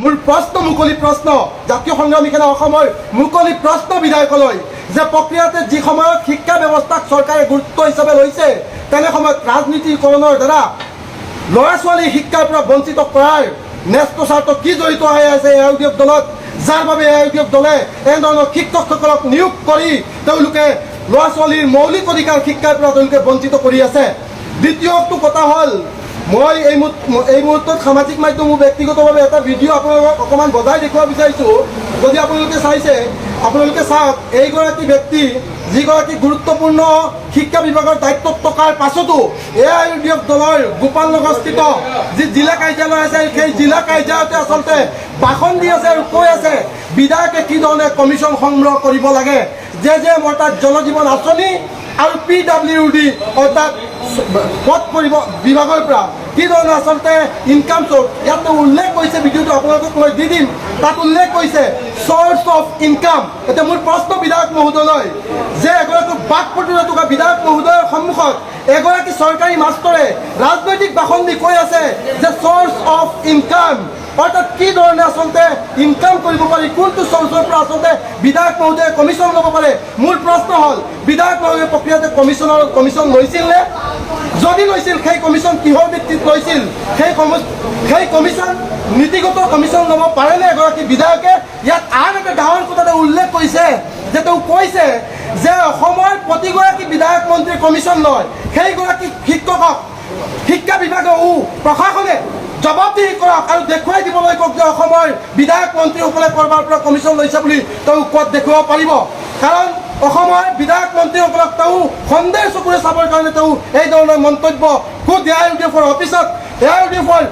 মোৰ প্ৰশ্ন মুকলি প্ৰশ্ন জাতীয় সংগ্ৰামী সেনা অসমৰ মুকলি প্ৰশ্ন বিধায়কলৈ যে প্ৰক্ৰিয়াতে যি সময়ত শিক্ষা ব্যৱস্থাক চৰকাৰে গুৰুত্ব হিচাপে লৈছে তেনে সময়ত ৰাজনীতিকৰণৰ দ্বাৰা ল'ৰা ছোৱালী শিক্ষাৰ পৰা বঞ্চিত কৰাৰ ন্যস্ত স্বাৰ্থ কি জড়িত হৈ আছে A I U D F দলত, যাৰ বাবে A I U D F দলে এনেধৰণৰ শিক্ষকসকলক নিয়োগ কৰি তেওঁলোকে ল'ৰা ছোৱালীৰ মৌলিক অধিকাৰ শিক্ষাৰ পৰা তেওঁলোকে বঞ্চিত কৰি আছে। দ্বিতীয়টো কথা হ'ল মই এই মুহূৰ্তত সামাজিক মাধ্যম ব্যক্তিগতভাৱে এটা ভিডিঅ' আপোনালোকক অকণমান বজাই দেখুৱাব বিচাৰিছোঁ। যদি আপোনালোকে চাইছে আপোনালোকে চাওক, এইগৰাকী ব্যক্তি যিগৰাকী গুৰুত্বপূৰ্ণ শিক্ষা বিভাগৰ দায়িত্বত থকাৰ পাছতো A I U D F দলৰ গোপালনগৰস্থিত যি জিলা কাৰ্যালয় আছে সেই জিলা কাৰ্যালয়তে আচলতে ভাষণ দি আছে আৰু কৈ আছে বিধায়কে কি ধৰণে কমিশ্যন সংগ্ৰহ কৰিব লাগে, যে অৰ্থাৎ জল জীৱন আঁচনি আৰু PWD অৰ্থাৎ পথ বিভাগৰ পৰা কি ধৰণে আচলতে ইনকাম চ'ৰ্চ ইয়াত উল্লেখ কৰিছে, ভিডিঅ'টো আপোনালোকক মই দি দিম, তাত উল্লেখ কৰিছে চ'ৰ্চ অফ ইনকাম। এতিয়া মোৰ প্ৰশ্ন বিধায়ক মহোদয়লৈ যে এগৰাকী বাক প্ৰতিৰোধ থকা বিধায়ক মহোদয়ৰ সন্মুখত এগৰাকী চৰকাৰী মাষ্টৰে ৰাজনৈতিক ভাষণ দি কৈ আছে যে চ'ৰ্চ অফ ইনকাম অৰ্থাৎ কি ধৰণে আচলতে ইনকাম কৰিব পাৰি, কোনটো চ'ৰ্চৰ পৰা আচলতে বিধায়ক মহোদয়ে কমিশ্যন ল'ব পাৰে। মোৰ প্ৰশ্ন হ'ল বিধায়ক মহোদয়ে প্ৰক্ৰিয়াতে কমিশ্যন লৈছিল নে? যদি লৈছিল সেই কমিশ্যন কিহৰ ভিত্তিত লৈছিল? সেই কমিশ্যন নীতিগত কমিশ্যন ল'ব পাৰেনে এগৰাকী বিধায়কে? ইয়াত আন এটা ডাঙৰ কথা তেওঁ উল্লেখ কৰিছে যে তেওঁ কৈছে যে অসমৰ প্ৰতিগৰাকী বিধায়ক মন্ত্ৰীৰ কমিশ্যন লয়, সেইগৰাকী শিক্ষকক শিক্ষা বিভাগে প্ৰশাসনে জবাবদিহি কৰক আৰু দেখুৱাই দিবলৈ কওক যে অসমৰ বিধায়ক মন্ত্ৰীসকলে ক'ৰবাৰ পৰা কমিশ্যন লৈছে বুলি তেওঁ ক'ত দেখুৱাব পাৰিব। কাৰণ অসমৰ বিধায়ক মন্ত্ৰীসকলক তেওঁ সন্দেহ চকুৰে চাবৰ কাৰণে তেওঁ এই ধৰণৰ মন্তব্য খুদ এ আই ইউ ডি এফৰ অফিচত এ আই ইউ ডি এফৰ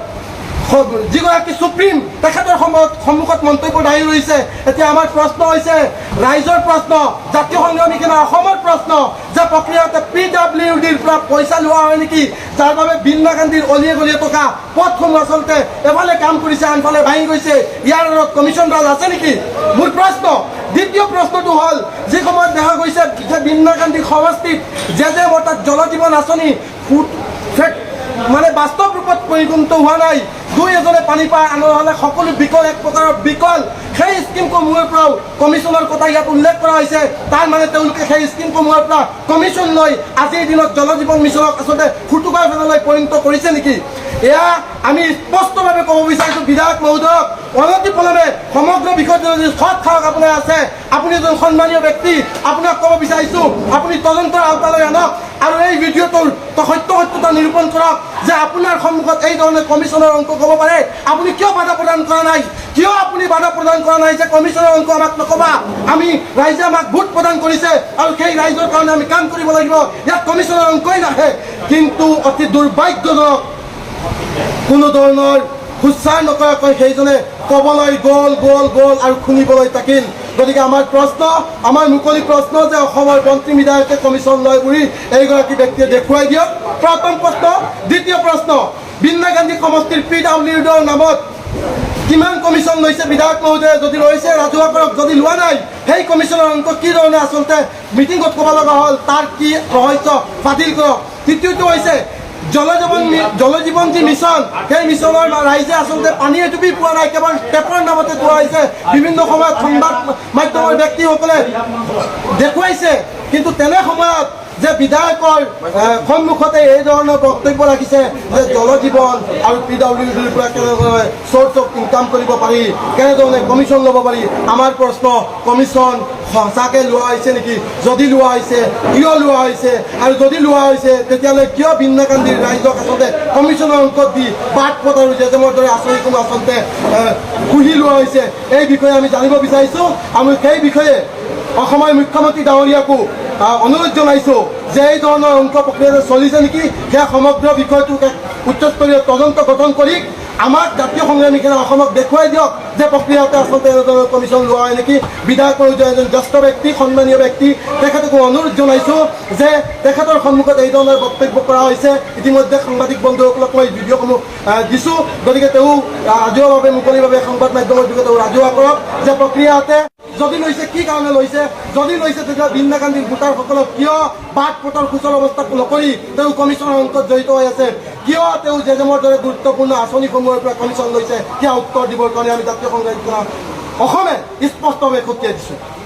যিগৰাকী সুপ্ৰিম তেখেতৰ সন্মুখত মন্তব্য দাঙি ৰৈছে। এতিয়া আমাৰ প্ৰশ্ন হৈছে ৰাইজৰ প্ৰশ্ন, জাতীয় সংগ্ৰামী সেনা অসমৰ প্ৰশ্ন যে প্ৰক্ৰিয়াতে PWDৰ পৰা পইচা লোৱা হয় নেকি, যাৰ বাবে বিন্দা গান্ধীৰ অলিয়ে গলিয়ে থকা পথসমূহ আচলতে এফালে কাম কৰিছে আনফালে ভাঙি গৈছে, ইয়াৰ লগত কমিশ্যন ৰাজ আছে নেকি? মোৰ প্ৰশ্ন। দ্বিতীয় প্ৰশ্নটো হ'ল যি সময়ত দেখা গৈছে যে বিন্দা গান্ধী সমষ্টিত যে অৰ্থাৎ জল জীৱন আঁচনি মানে বাস্তৱ ৰূপত পৰিগণিত হোৱা নাই, দুই এজনে পানী পায় আনৰ হ'লে সকলো বিকল এক প্ৰকাৰৰ বিকল, সেই স্কিমসমূহৰ পৰাও কমিশ্যনৰ কথা ইয়াত উল্লেখ কৰা হৈছে। তাৰ মানে তেওঁলোকে সেই স্কিমসমূহৰ পৰা কমিশ্যন লৈ আজিৰ দিনত জল জীৱন মিছনক আচলতে ফুটুকাৰ ফেনালৈ পৰিণত কৰিছে নেকি? এয়া আমি স্পষ্টভাৱে ক'ব বিচাৰিছোঁ বিধায়ক মহোদয়ক অনতিপলমে সমগ্ৰ বিষয়টো যদি সৎ সাহস আপোনাৰ আছে, আপুনি এজন সন্মানীয় ব্যক্তি, আপোনাক ক'ব বিচাৰিছোঁ আপুনি তদন্তৰ আওতালৈ আনক আৰু এই ভিডিঅ'টোৰ সত্যতা নিৰূপণ কৰক যে আপোনাৰ সন্মুখত এই ধৰণে কমিশ্যনৰ অংক ক'ব পাৰে। আপুনি কিয় বাধা প্ৰদান কৰা নাই? কিয় আপুনি বাধা প্ৰদান কৰা নাই যে কমিশ্যনৰ অংক আমাক নক'বা, আমি ৰাইজে আমাক ভোট প্ৰদান কৰিছে আৰু সেই ৰাইজৰ কাৰণে আমি কাম কৰিব লাগিব, ইয়াত কমিশ্যনৰ অংকই নাহে। কিন্তু অতি দুৰ্ভাগ্যজনক কোনো ধৰণৰ উচ্চাৰ নকৰাকৈ সেইজনে ক'বলৈ গ'ল আৰু শুনিবলৈ থাকিল। গতিকে আমাৰ প্ৰশ্ন, আমাৰ মুকলি প্ৰশ্ন যে অসমৰ মন্ত্ৰী বিধায়কে কমিশ্যন লয় বুলি এইগৰাকী ব্যক্তিয়ে দেখুৱাই দিয়ক, প্ৰথম প্ৰশ্ন। দ্বিতীয় প্ৰশ্ন, বিন্দা গান্ধী সমষ্টিৰ PWDৰ নামত কিমান কমিশ্যন লৈছে বিধায়ক মহোদয়ে? যদি লৈছে ৰাজহুৱা কৰক, যদি লোৱা নাই সেই কমিশ্যনৰ অংক কি ধৰণে আচলতে মিটিঙত ক'ব লগা হ'ল তাৰ কি ৰহস্য বাতিল কৰক। তৃতীয়টো হৈছে জল জীৱন যি মিছন, সেই মিছনৰ ৰাইজে আচলতে পানী এটুপি পোৱা নাই, কেৱল টেপৰ নামতে পোৱা হৈছে। বিভিন্ন সময়ত সংবাদ মাধ্যমৰ ব্যক্তিসকলে দেখুৱাইছে, কিন্তু তেনে সময়ত যে বিধায়কৰ সন্মুখতে এই ধৰণৰ বক্তব্য ৰাখিছে যে জল জীৱন আৰু PWDৰ পৰা কেনেধৰণে চ'ৰ্চ অফ ইনকাম কৰিব পাৰি, কেনেধৰণে কমিশ্যন ল'ব পাৰি। আমাৰ প্ৰশ্ন, কমিশ্যন সঁচাকৈ লোৱা হৈছে নেকি? যদি লোৱা হৈছে কিয় লোৱা হৈছে, আৰু যদি লোৱা হৈছে তেতিয়াহ'লে কিয় বিন্দা গান্ধীৰ ৰাইজক আচলতে কমিশ্যনৰ অংকত দি বাট পথ আৰু জেজেমৰ দৰে আঁচনিসমূহ আচলতে পুহি লোৱা হৈছে, এই বিষয়ে আমি জানিব বিচাৰিছোঁ। আমি সেই বিষয়ে অসমৰ মুখ্যমন্ত্ৰী ডাঙৰীয়াকো অনুৰোধ জনাইছোঁ যে এই ধৰণৰ অংক প্ৰক্ৰিয়া চলিছে নেকি সেয়া সমগ্ৰ বিষয়টোক এক উচ্চস্তৰীয় তদন্ত গঠন কৰি আমাক জাতীয় সংগ্ৰামী সেনা অসমক দেখুৱাই দিয়ক যে প্ৰক্ৰিয়াতে আচলতে এনেধৰণৰ কমিশ্যন লোৱা হয় নেকি। বিধায়ক মহোদয় এজন জ্যেষ্ঠ ব্যক্তি, সন্মানীয় ব্যক্তি, তেখেতকো অনুৰোধ জনাইছোঁ যে তেখেতৰ সন্মুখত এই ধৰণৰ বক্তব্য কৰা হৈছে। ইতিমধ্যে সাংবাদিক বন্ধুসকলক মই ভিডিঅ'সমূহ দিছোঁ, গতিকে তেওঁ ৰাজহুৱাভাৱে মুকলিভাৱে সংবাদ মাধ্যমৰ যোগেদি ৰাজহুৱা কৰক যে প্ৰক্ৰিয়াতে যদি লৈছে কি কাৰণে লৈছে, যদি লৈছে তেতিয়া ইন্দিৰা গান্ধীৰ ভোটাৰসকলক কিয় বাট পথৰ সুচল অৱস্থা নকৰি তেওঁ কমিশ্যনৰ অংকত জড়িত হৈ আছে, কিয় তেওঁ জেজেমৰ দৰে গুৰুত্বপূৰ্ণ আঁচনিসমূহৰ পৰা কমিশ্যন লৈছে, সেয়া উত্তৰ দিবৰ কাৰণে আমি জাতীয় সংগ্ৰামী অসমে স্পষ্টভাৱে খতিয়াই দিছোঁ।